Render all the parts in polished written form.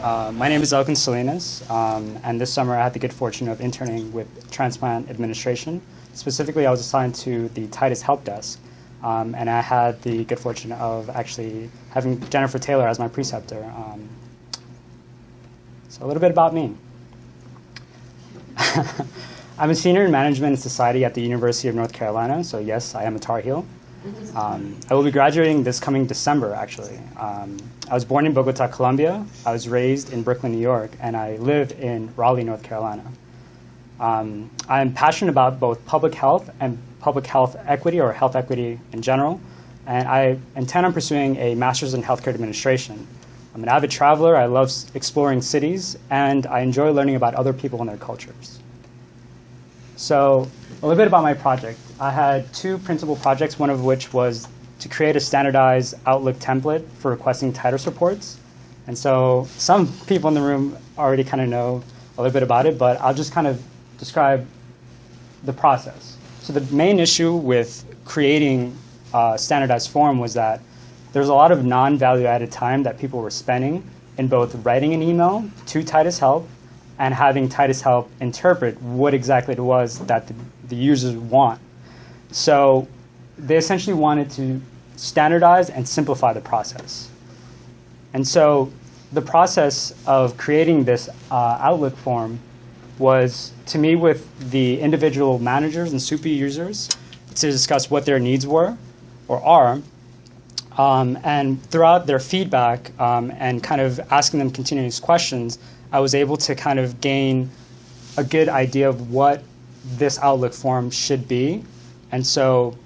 My name is Elkin, and this summer I had the good fortune of interning with transplant administration. Specifically, I was assigned to the Titus help desk, and I had the good fortune of actually having Jennifer Taylor as my preceptor. So a little bit about me. I'm a senior in management and society at the University of North Carolina, so yes, I am a Tar Heel. I will be graduating this coming December, actually. I was born in Bogota, Colombia. I was raised in Brooklyn, New York, and I lived in Raleigh, North Carolina. I'm passionate about both public health and public health equity, or health equity in general, and I intend on pursuing a master's in healthcare administration. I'm an avid traveler. I love exploring cities, and I enjoy learning about other people and their cultures. So a little bit about my project. I had two principal projects, one of which was to create a standardized Outlook template for requesting Titus reports. And so some people in the room already kind of know a little bit about it, but I'll just kind of describe the process. So the main issue with creating a standardized form was that there's a lot of non-value added time that people were spending in both writing an email to Titus Help and having Titus Help interpret what exactly it was that the users want. So they essentially wanted to standardize and simplify the process. And so the process of creating this Outlook form was to meet with the individual managers and super users to discuss what their needs were or are, and throughout their feedback and kind of asking them continuous questions, I was able to kind of gain a good idea of what this Outlook form should be. And so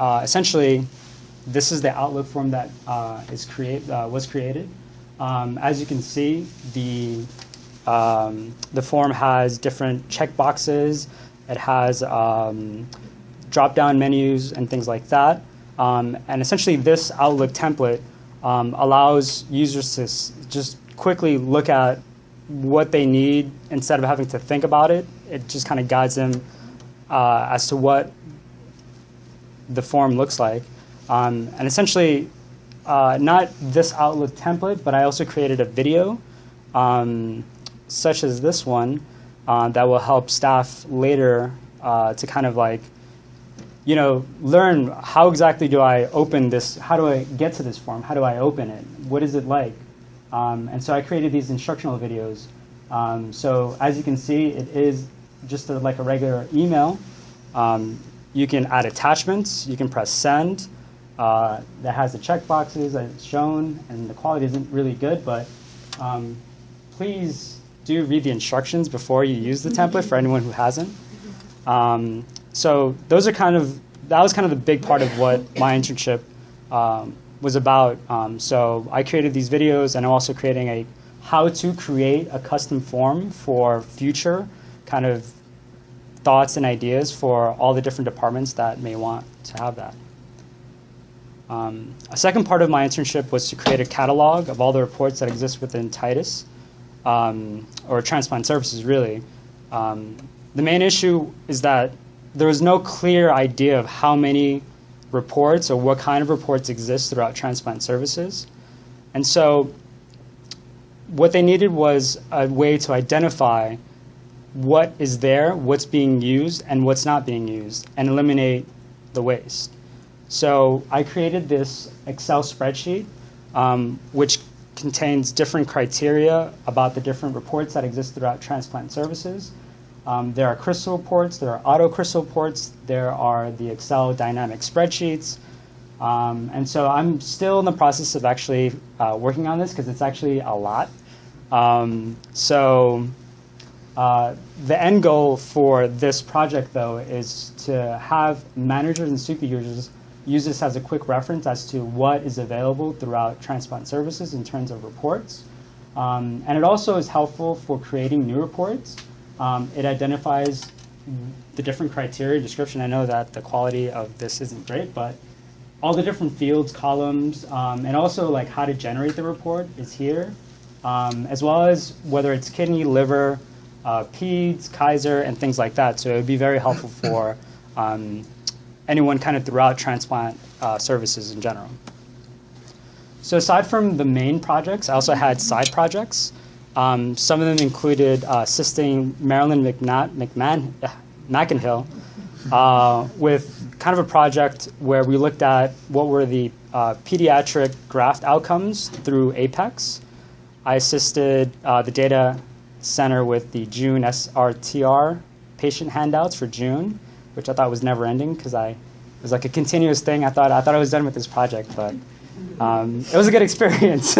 essentially, this is the Outlook form that was created. As you can see, the form has different checkboxes. It has drop-down menus and things like that. And essentially, this Outlook template allows users to just quickly look at what they need instead of having to think about it. It just kind of guides them as to what the form looks like. And essentially, not this Outlook template, but I also created a video such as this one that will help staff later to kind of like, learn how exactly do I open this, how do I get to this form, how do I open it, what is it like? And so I created these instructional videos. So as you can see, it is just like a regular email. You can add attachments, you can press send. That has the checkboxes as shown, and the quality isn't really good, but please do read the instructions before you use the template for anyone who hasn't. So those are that was kind of the big part of what my internship was about. So I created these videos, and I'm also creating a how to create a custom form for future kind of thoughts and ideas for all the different departments that may want to have that. A second part of my internship was to create a catalog of all the reports that exist within Titus, or transplant services, really. The main issue is that there was no clear idea of how many reports or what kind of reports exist throughout transplant services. And so what they needed was a way to identify what is there, what's being used, and what's not being used, and eliminate the waste. So I created this Excel spreadsheet, which contains different criteria about the different reports that exist throughout transplant services. There are crystal reports, there are auto crystal reports, there are the Excel dynamic spreadsheets. And so I'm still in the process of actually working on this because it's actually a lot. The end goal for this project, though, is to have managers and super users use this as a quick reference as to what is available throughout transplant services in terms of reports. And it also is helpful for creating new reports. It identifies the different criteria description. I know that the quality of this isn't great, but all the different fields, columns, and also like how to generate the report is here, as well as whether it's kidney, liver, peds, Kaiser, and things like that. So it would be very helpful for anyone kind of throughout transplant services in general. So aside from the main projects, I also had side projects. Some of them included assisting Marilyn McMakenhill with kind of a project where we looked at what were the pediatric graft outcomes through APEX. I assisted the data center with the June SRTR patient handouts for June, which I thought was never ending because it was like a continuous thing. I thought I was done with this project, but it was a good experience.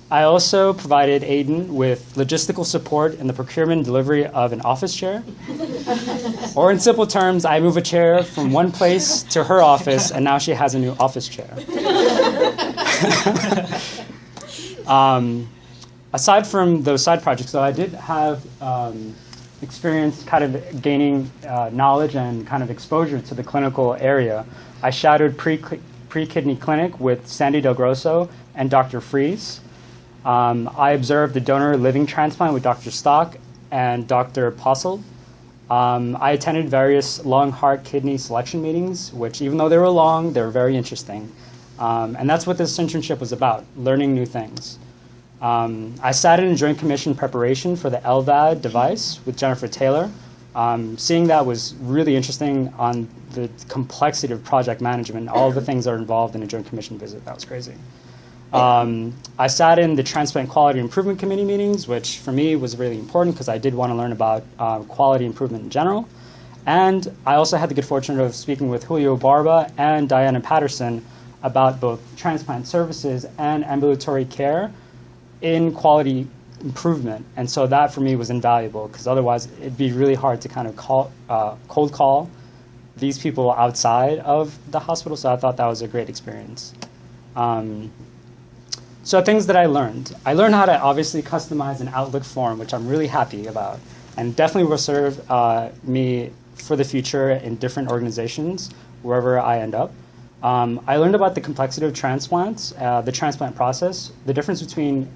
I also provided Aiden with logistical support in the procurement and delivery of an office chair. Or in simple terms, I move a chair from one place to her office, and now she has a new office chair. Aside from those side projects, though, I did have experience kind of gaining knowledge and kind of exposure to the clinical area. I shadowed pre-kidney clinic with Sandy Del Grosso and Dr. Fries. I observed the donor living transplant with Dr. Stock and Dr. Posselt. I attended various lung, heart, kidney selection meetings, which even though they were long, they were very interesting. And that's what this internship was about, learning new things. I sat in a joint commission preparation for the LVAD device with Jennifer Taylor. Seeing that was really interesting on the complexity of project management, all the things that are involved in a joint commission visit. That was crazy. I sat in the Transplant Quality Improvement Committee meetings, which for me was really important because I did want to learn about quality improvement in general. And I also had the good fortune of speaking with Julio Barba and Diana Patterson about both transplant services and ambulatory care in quality improvement. And so that for me was invaluable because otherwise it'd be really hard to kind of cold call these people outside of the hospital. So I thought that was a great experience. So things that I learned. I learned how to obviously customize an Outlook form, which I'm really happy about, and definitely will serve me for the future in different organizations, wherever I end up. I learned about the complexity of transplants, the transplant process, the difference between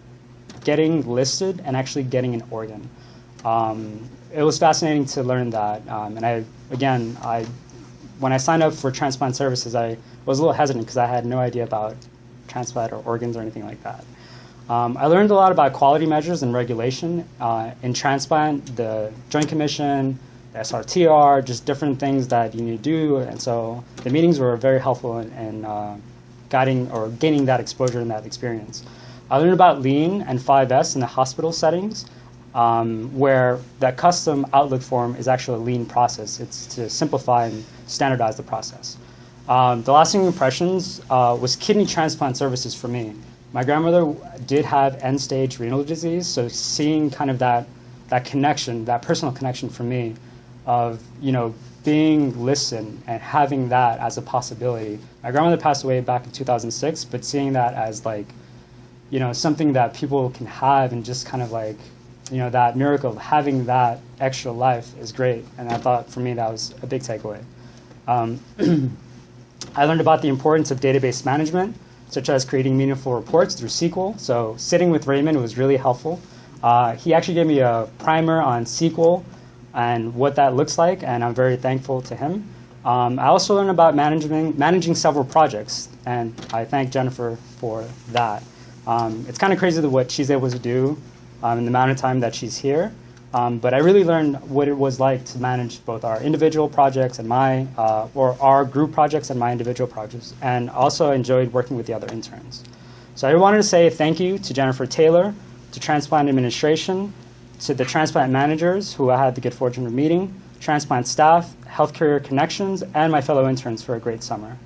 getting listed and actually getting an organ. It was fascinating to learn that. And when I signed up for transplant services, I was a little hesitant because I had no idea about transplant or organs or anything like that. I learned a lot about quality measures and regulation in transplant, the Joint Commission, the SRTR, just different things that you need to do. And so the meetings were very helpful in guiding or gaining that exposure and that experience. I learned about Lean and 5S in the hospital settings, where that custom Outlook form is actually a Lean process. It's to simplify and standardize the process. The lasting impressions was kidney transplant services for me. My grandmother did have end-stage renal disease, so seeing kind of that connection, that personal connection for me of, being listened and having that as a possibility. My grandmother passed away back in 2006, but seeing that as something that people can have and just kind of that miracle of having that extra life is great. And I thought for me that was a big takeaway. I learned about the importance of database management, such as creating meaningful reports through SQL. So sitting with Raymond was really helpful. He actually gave me a primer on SQL and what that looks like, and I'm very thankful to him. I also learned about managing several projects, and I thank Jennifer for that. It's kind of crazy what she's able to do in the amount of time that she's here. But I really learned what it was like to manage both our individual projects and our group projects and my individual projects, and also enjoyed working with the other interns. So I wanted to say thank you to Jennifer Taylor, to Transplant Administration, to the transplant managers who I had the good fortune of meeting, transplant staff, healthcare connections, and my fellow interns for a great summer.